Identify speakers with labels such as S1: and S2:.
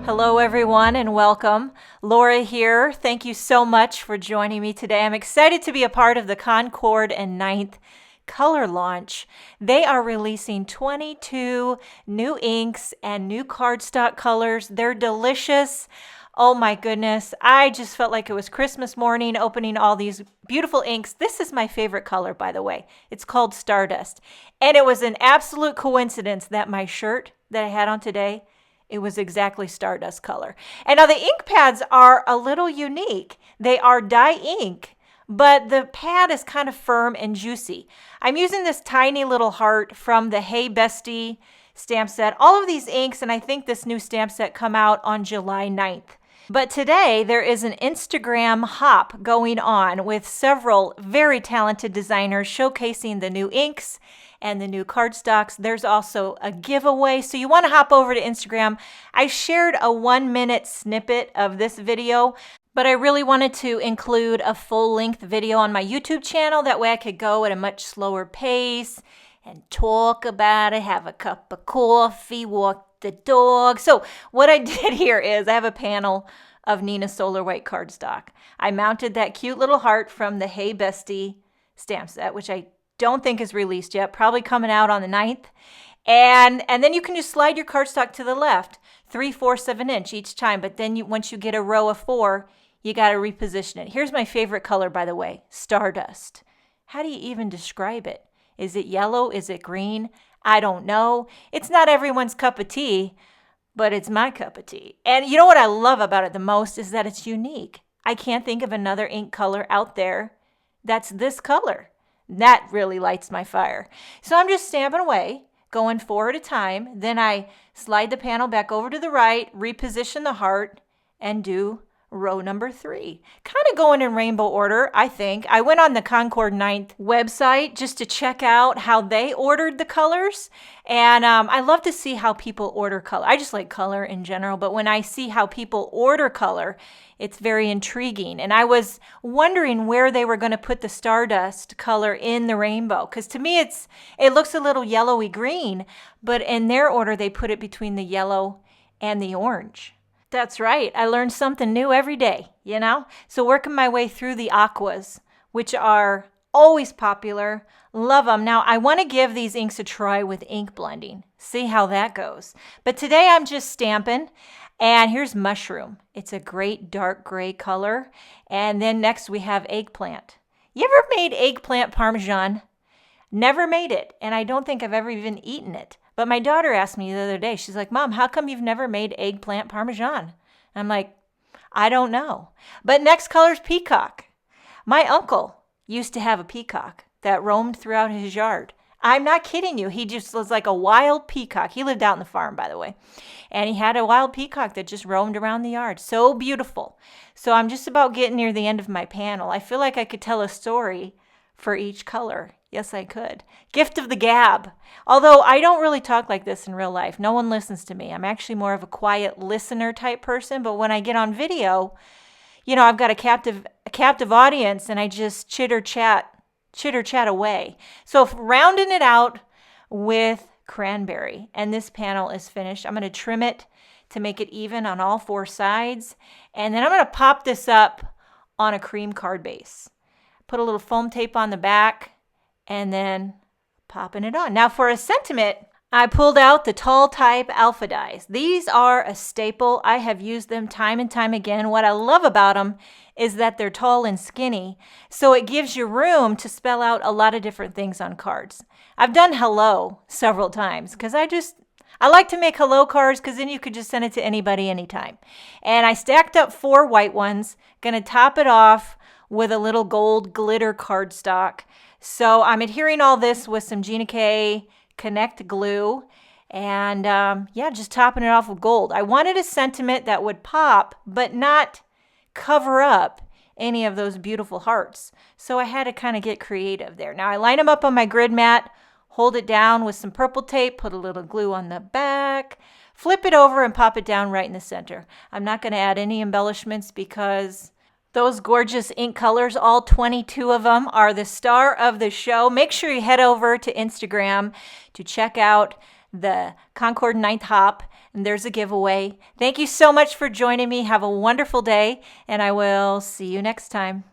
S1: Hello everyone and welcome. Laura here. Thank you so much for joining me today. I'm excited to be a part of the Concord and 9th-Color launch. They are releasing 22 new inks and new cardstock colors. They're delicious. Oh my goodness. I just felt like it was Christmas morning opening all these beautiful inks. This is my favorite color, by the way. It's called Stardust. And it was an absolute coincidence that my shirt that I had on today, it was exactly Stardust color. And now the ink pads are a little unique. They are dye ink, but the pad is kind of firm and juicy. I'm using this tiny little heart from the Hey Bestie stamp set. All of these inks, and I think this new stamp set, come out on July 9th. But today there is an Instagram hop going on with several very talented designers showcasing the new inks and the new cardstocks. There's also a giveaway, so you want to hop over to Instagram. I shared a 1-minute snippet of this video, but I really wanted to include a full-length video on my YouTube channel. That way I could go at a much slower pace and talk about it, have a cup of coffee, walk the dog. So what I did here is I have a panel of Neenah Solar White cardstock. I mounted that cute little heart from the Hey Bestie stamp set, which I don't think is released yet, probably coming out on the 9th. And then you can just slide your cardstock to the left, 3/4 of an inch each time. But then once you get a row of 4, you got to reposition it. Here's my favorite color, by the way, Stardust. How do you even describe it? Is it yellow? Is it green? I don't know. It's not everyone's cup of tea, but it's my cup of tea. And you know what I love about it the most is that it's unique. I can't think of another ink color out there that's this color. That really lights my fire. So I'm just stamping away, going 4 at a time. Then I slide the panel back over to the right, reposition the heart, and do row number 3. Kind of going in rainbow order, I think. I went on the Concord 9th website just to check out how they ordered the colors. And I love to see how people order color. I just like color in general, but when I see how people order color, it's very intriguing. And I was wondering where they were going to put the Stardust color in the rainbow. Because to me, it looks a little yellowy green, but in their order, they put it between the yellow and the orange. That's right. I learned something new every day, you know? So working my way through the aquas, which are always popular. Love them. Now, I want to give these inks a try with ink blending. See how that goes. But today I'm just stamping. And here's Mushroom. It's a great dark gray color. And then next we have Eggplant. You ever made eggplant parmesan? Never made it. And I don't think I've ever even eaten it. But my daughter asked me the other day, she's like, Mom, how come you've never made eggplant parmesan? I'm like, I don't know. But next color's Peacock. My uncle used to have a peacock that roamed throughout his yard. I'm not kidding you. He just was like a wild peacock. He lived out on the farm, by the way. And he had a wild peacock that just roamed around the yard. So beautiful. So I'm just about getting near the end of my panel. I feel like I could tell a story for each color. Yes, I could. Gift of the gab. Although I don't really talk like this in real life. No one listens to me. I'm actually more of a quiet listener type person. But when I get on video, you know, I've got a captive audience and I just chitter chat away. So rounding it out with cranberry. And this panel is finished. I'm going to trim it to make it even on all 4 sides. And then I'm going to pop this up on a cream card base. Put a little foam tape on the back. And then popping it on. Now for a sentiment, I pulled out the tall type alpha dies. These are a staple. I have used them time and time again. What I love about them is that they're tall and skinny, so it gives you room to spell out a lot of different things on cards. I've done hello several times because I like to make hello cards because then you could just send it to anybody anytime. And I stacked up 4 white ones, gonna top it off with a little gold glitter cardstock. So I'm adhering all this with some Gina Connect glue and yeah, just topping it off with gold. I wanted a sentiment that would pop but not cover up any of those beautiful hearts. So I had to kind of get creative there. Now I line them up on my grid mat, hold it down with some purple tape, put a little glue on the back, flip it over and pop it down right in the center. I'm not going to add any embellishments because those gorgeous ink colors, all 22 of them, are the star of the show. Make sure you head over to Instagram to check out the Concord 9th hop, and there's a giveaway. Thank you so much for joining me. Have a wonderful day, and I will see you next time.